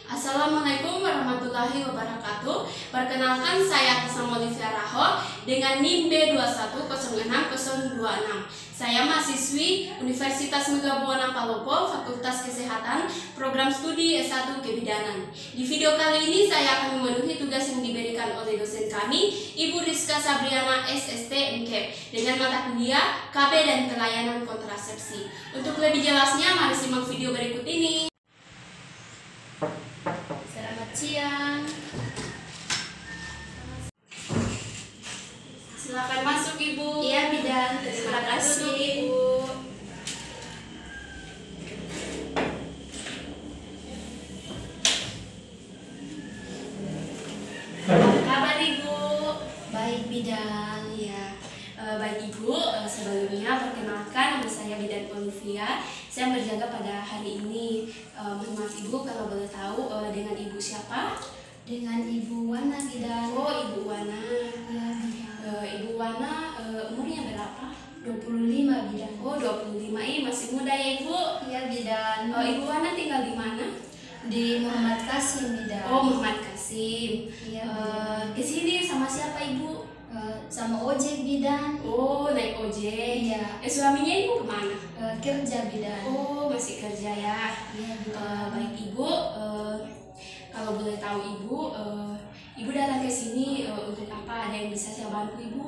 Assalamualaikum warahmatullahi wabarakatuh. Perkenalkan, saya Atisam Olivia Raho dengan NIM B2106026. Saya mahasiswi Universitas Megah Buana Palopo, Fakultas Kesehatan, Program Studi S1 Kebidanan. Di video kali ini saya akan memenuhi tugas yang diberikan oleh dosen kami, Ibu Rizka Sabriana SST MKEP, dengan mata kuliah KB dan Pelayanan Kontrasepsi. Untuk lebih jelasnya, mari simak video berikut ini. Selamat siang. Silakan masuk, Ibu. Iya, Bidan. Terima kasih. Ibu. Apa kabar, Ibu? Baik, Bidan. Ya, baik Ibu. Sebelumnya perkenalkan, nama saya Bidan Olivia. Saya berjaga pada hari ini. Mohon maaf Ibu kalau boleh tahu dengan Ibu siapa? Dengan Ibu Wana, Bidan. Oh, Ibu Wana. Iya, Bidan. Ibu Wana umurnya berapa? 25, Bidan. Oh, 25. Masih muda ya, Ibu? Iya, Bidan. Ibu Wana tinggal di mana? Di Muhammad Kasim, Bidan. Oh, Muhammad Kasim. Iya, Ke sini sama siapa, Ibu? sama ojek, Bidan. Oh, naik ojek. Iya. Suaminya Ibu kemana? Kerja, Bidan. Oh, masih kerja ya. Iya, Bidan. Baik Ibu, kalau boleh tahu Ibu, Ibu datang ke sini untuk apa? Ada yang bisa saya bantu Ibu?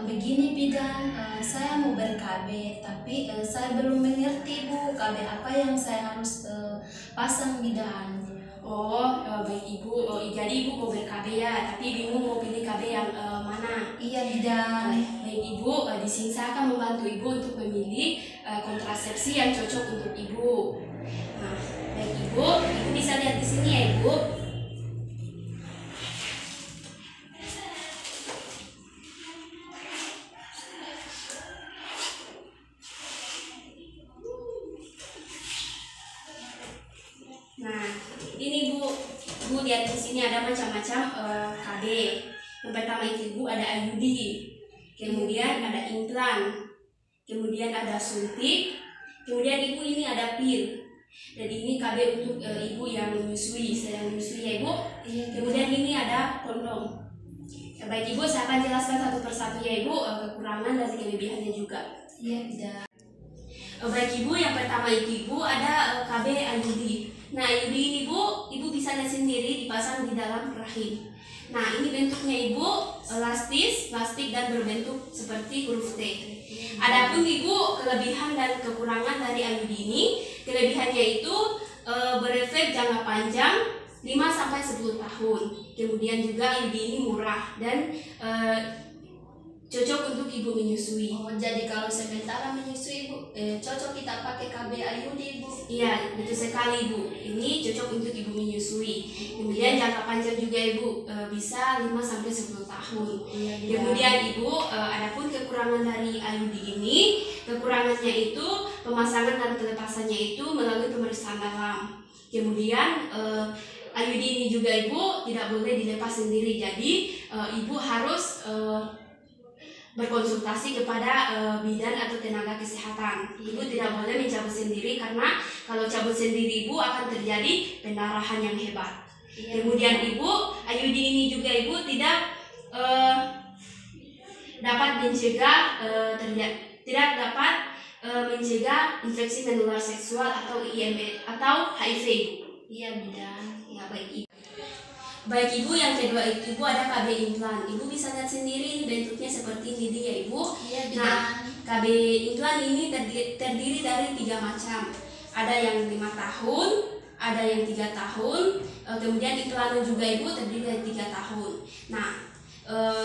Begini, Bidan, saya mau ber-KB, tapi saya belum mengerti, Bu, KB apa yang saya harus pasang, Bidan. Oh, baik Ibu. Jadi Ibu mau ber-KB ya, tapi bingung mau pilih KB yang mana? Iya, Bidan. Baik Ibu, di sini saya akan membantu Ibu untuk memilih kontrasepsi yang cocok untuk Ibu. Nah, baik Ibu bisa lihat di sini ya, Ibu. Nah, ini Bu lihat di sini ada macam-macam KB. Yang pertama itu Ibu ada IUD, kemudian ada implan, kemudian ada suntik, kemudian Ibu ini ada pil. Jadi ini KB untuk Ibu yang menyusui, sedang menyusui ya Ibu. Kemudian ini ada kondom. Baik Ibu, saya akan jelaskan satu persatu ya Ibu, kekurangan dan kelebihannya juga. Iya, Bidan. Baik Ibu, yang pertama itu Ibu ada KB IUD. Nah, IUD ini Ibu bisa lihat sendiri dipasang di dalam rahim. Nah, ini bentuknya Ibu elastis, plastik dan berbentuk seperti huruf T. Adapun Ibu kelebihan dan kekurangan dari IUD ini, kelebihannya itu berefek jangka panjang 5-10 tahun. Kemudian juga IUD ini murah dan cocok untuk Ibu menyusui. Oh, jadi kalau sementara menyusui, Bu, cocok kita pakai KB IUD, Bu. Iya, betul sekali Ibu. Ini cocok untuk Ibu menyusui. Kemudian jangka panjang juga Ibu, bisa 5-10 tahun. Iya, Kemudian Ibu, adapun kekurangan dari IUD ini, kekurangannya itu pemasangan dan pelepasannya itu melalui pemeriksaan dalam. Kemudian IUD ini juga Ibu tidak boleh dilepas sendiri. Jadi Ibu harus berkonsultasi kepada bidan atau tenaga kesehatan. Ibu tidak boleh mencabut sendiri karena kalau cabut sendiri Ibu akan terjadi pendarahan yang hebat. Kemudian Ibu, IUD ini juga Ibu tidak dapat mencegah tidak dapat mencegah infeksi menular seksual atau IME atau HIV. Iya, Bidan. Ya, baik Ibu. Baik Ibu, yang kedua itu Ibu ada KB implan. Ibu bisa lihat sendiri ini bentuknya seperti ini dia Ibu. Iya, Bidan. Nah, KB implan ini terdiri dari 3 macam. Ada yang 5 tahun, ada yang 3 tahun, kemudian implan juga Ibu terdiri dari 3 tahun. Nah,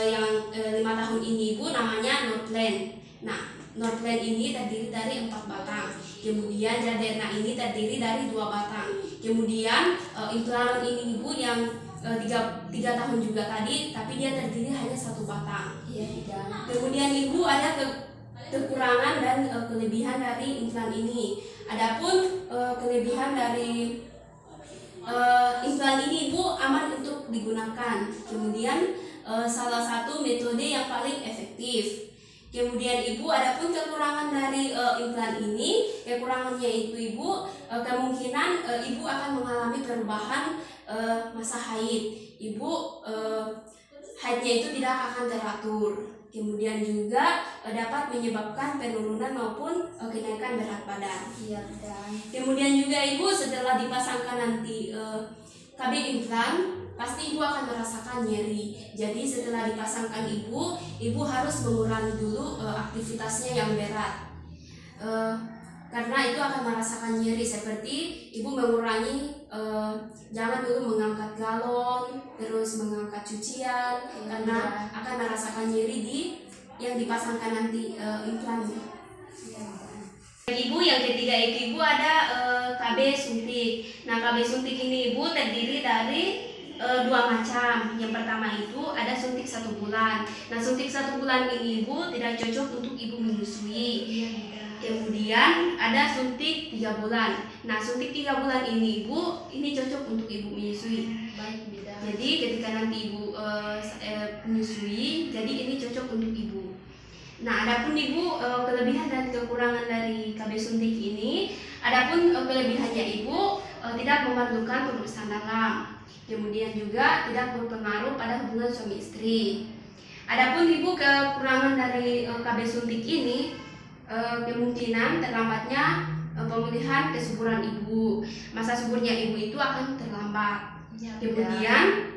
yang 5 tahun ini Ibu namanya Norplan. Nah, Norplan ini terdiri dari 4 batang. Kemudian Jaderna ini terdiri dari 2 batang. Kemudian implan ini Ibu yang 3 tahun juga tadi, tapi dia terdiri hanya 1 batang. Iya, Bidan. Kemudian Ibu ada kekurangan dan kelebihan dari implan ini. Adapun kelebihan dari implan ini Ibu aman untuk digunakan. Kemudian salah satu metode yang paling efektif. Kemudian ibu, adapun kekurangan dari implan ini, kekurangannya itu ibu, kemungkinan ibu akan mengalami perubahan masa haid. Ibu haidnya itu tidak akan teratur. Kemudian juga dapat menyebabkan penurunan maupun kenaikan berat badan. Iya, dan Kemudian juga ibu, setelah dipasangkan nanti KB implan, pasti ibu akan merasakan nyeri. Jadi setelah dipasangkan ibu harus mengurangi dulu aktivitasnya yang berat. Karena itu akan merasakan nyeri, seperti ibu mengurangi jangan dulu mengangkat galon, terus mengangkat cucian, karena akan merasakan nyeri yang dipasangkan nanti implannya. Ibu, yang ketiga itu ibu ada KB suntik. Nah, KB suntik ini ibu terdiri dari dua macam. Yang pertama itu ada suntik 1 bulan. Nah, suntik 1 bulan ini ibu tidak cocok untuk ibu menyusui. Kemudian ada suntik 3 bulan. Nah, suntik 3 bulan ini ibu, ini cocok untuk ibu menyusui. baik bidan. Jadi ketika nanti ibu menyusui, jadi ini cocok untuk ibu. Nah, adapun ibu, kelebihan dan kekurangan dari KB suntik ini, adapun kelebihannya ibu tidak memerlukan pemeriksaan dalam. Kemudian juga tidak berpengaruh pada hubungan suami istri. Adapun ibu, kekurangan dari KB suntik ini, kemungkinan terlambatnya pemulihan kesuburan ibu. Masa suburnya ibu itu akan terlambat. Kemudian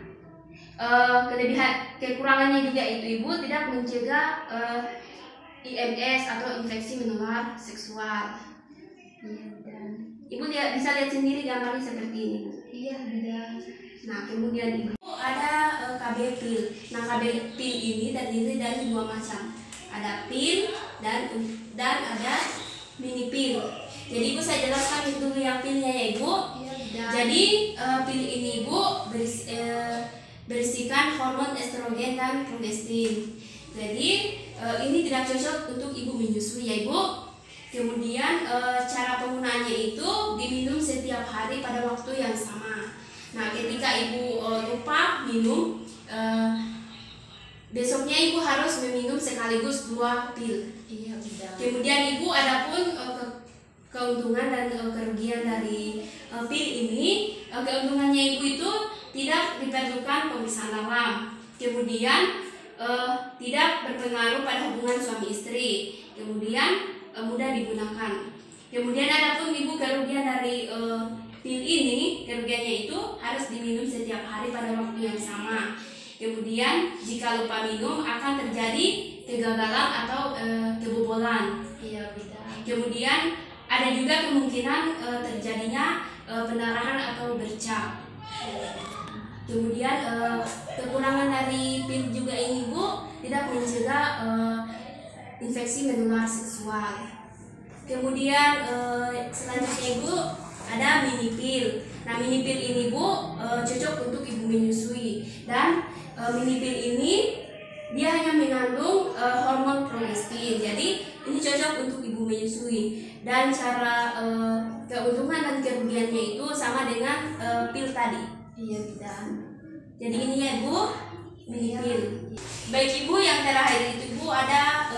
kekurangannya juga itu ibu tidak mencegah IMS atau infeksi menular seksual. Ibu bisa lihat sendiri gambarnya seperti ini, Bu. Iya, bidan. Nah, kemudian ibu ada KB pil. Nah, KB pil ini terdiri dari 2 macam. Ada pil dan ada mini pil. Jadi ibu, saya jelaskan dulu yang pilnya ya ibu. Iya, bidan. Jadi pil ini ibu berisikan hormon estrogen dan progestin. Jadi ini tidak cocok untuk ibu menyusui ya ibu. Kemudian cara penggunaannya itu diminum setiap hari pada waktu yang sama. Nah, ketika ibu lupa minum, besoknya ibu harus meminum sekaligus 2 pil. Iya, bidan. Kemudian ibu, adapun keuntungan dan kerugian dari pil ini, keuntungannya ibu itu tidak diperlukan pemeriksaan dalam. Kemudian tidak berpengaruh pada hubungan suami istri. Kemudian mudah digunakan. Kemudian adapun ibu, kerugian dari pil ini, kerugiannya itu harus diminum setiap hari pada waktu yang sama. Kemudian jika lupa minum akan terjadi kegagalan atau kebobolan. Iya, bidan. Kemudian ada juga kemungkinan terjadinya pendarahan atau bercak. Kemudian kekurangan dari pil juga ini Bu, tidak mencegah infeksi menular seksual. Kemudian selanjutnya Ibu ada mini pil. Nah, mini pil ini Bu cocok untuk ibu menyusui, dan mini pil ini dia hanya mengandung hormon progestin. Jadi ini cocok untuk ibu menyusui, dan cara keuntungan dan kerugiannya itu sama dengan pil tadi. Iya, bidan. Jadi ini ya Ibu, mini pil. Baik Ibu, yang terakhir itu Ibu ada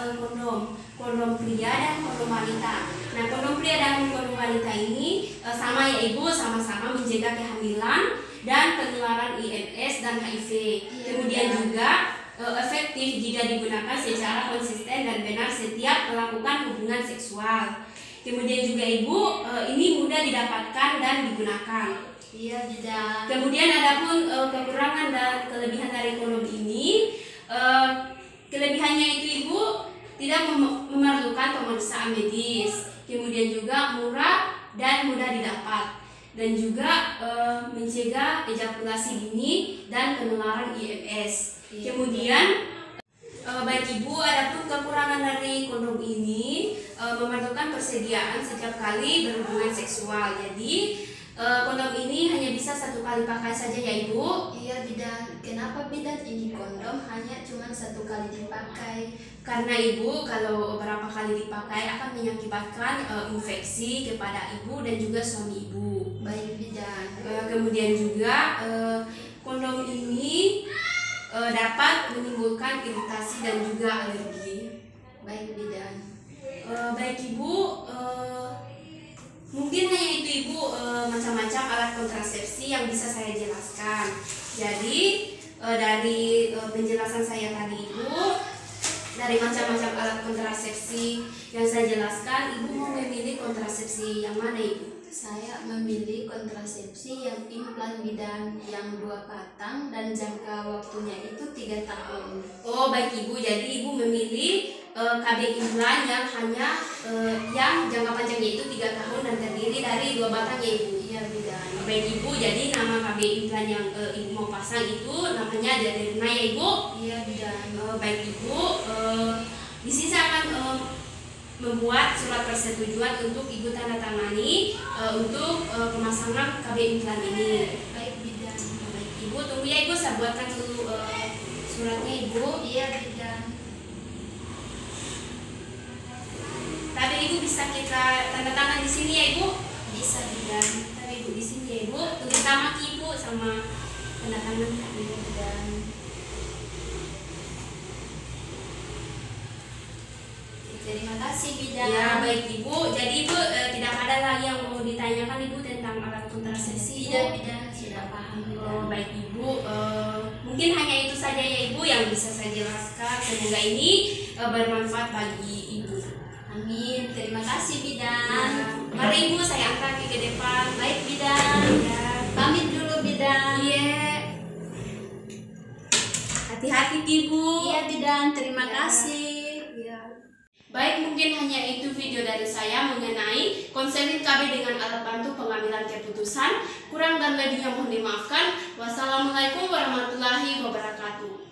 kondom pria dan kondom wanita. Nah, kondom pria dan kondom wanita ini sama ya Ibu, sama-sama menjaga kehamilan dan penularan IMS dan HIV. Kemudian juga efektif jika digunakan secara konsisten dan benar setiap melakukan hubungan seksual. Kemudian juga Ibu, ini mudah didapatkan dan digunakan. Iya, bidan. Kemudian adapun kekurangan dan kelebihan dari kondom ini, kelebihannya itu Ibu tidak memerlukan pemeriksaan medis, kemudian juga murah dan mudah didapat, dan juga mencegah ejakulasi dini dan penularan IMS. Kemudian baik Ibu, adapun kekurangan dari kondom ini memerlukan persediaan setiap kali berhubungan seksual. Jadi kondom ini hanya bisa 1 kali pakai saja ya Ibu. Iya, bidan. Kenapa bidan ini kondom hanya cuma 1 kali dipakai? Karena Ibu, kalau beberapa kali dipakai akan mengakibatkan infeksi kepada Ibu dan juga suami Ibu. Baik, bidan. Kemudian juga kondom ini dapat menimbulkan iritasi dan juga alergi. Baik bidan. Baik Ibu, mungkin hanya itu Ibu macam-macam alat kontrasepsi yang bisa saya jelaskan. Jadi dari penjelasan saya tadi Ibu, dari macam-macam alat kontrasepsi yang saya jelaskan, Ibu mau memilih kontrasepsi yang mana Ibu? Saya memilih kontrasepsi yang implan bidan, yang 2 patang dan jangka waktunya itu 3 tahun. Oh baik Ibu, jadi Ibu memilih KB implan yang hanya yang jangka panjangnya itu 3 tahun dan terdiri dari 2 batang ya Ibu. Iya bidan. Baik Ibu, jadi nama KB implan yang Ibu mau pasang itu namanya Jaderna ya Ibu. Iya bidan. Baik Ibu, di sini saya akan membuat surat persetujuan untuk Ibu tanda tangani untuk pemasangan KB implan ini. Baik bidan. Baik Ibu, tunggu ya Ibu, saya buatkan dulu suratnya Ibu. Iya bidan. Tadi Ibu bisa kita tanda tangan di sini ya Ibu. Bisa bidan. Tadi Ibu di sini ya Ibu, tulis nama Ibu sama tanda tangan Kak Iya bidan. Terima kasih bidan. Ya baik Ibu, jadi Ibu tidak ada lagi yang mau ditanyakan Ibu tentang alat kontrasepsi Ibu? Tidak bidan, sudah paham bidan. Baik Ibu, mungkin hanya itu saja ya Ibu yang bisa saya jelaskan. Semoga ini bermanfaat bagi Ibu. Amin. Terima kasih bidan. Ya, mari Ibu saya antar ke depan. Baik bidan. Ya. Pamit dulu bidan. Iya. Hati-hati Ibu. Iya bidan. Terima Ya. kasih. Ya. Baik, mungkin hanya itu video dari saya mengenai konseling KB dengan alat bantu pengambilan keputusan. Kurang dan lebihnya mohon dimaafkan. Wassalamualaikum warahmatullahi wabarakatuh.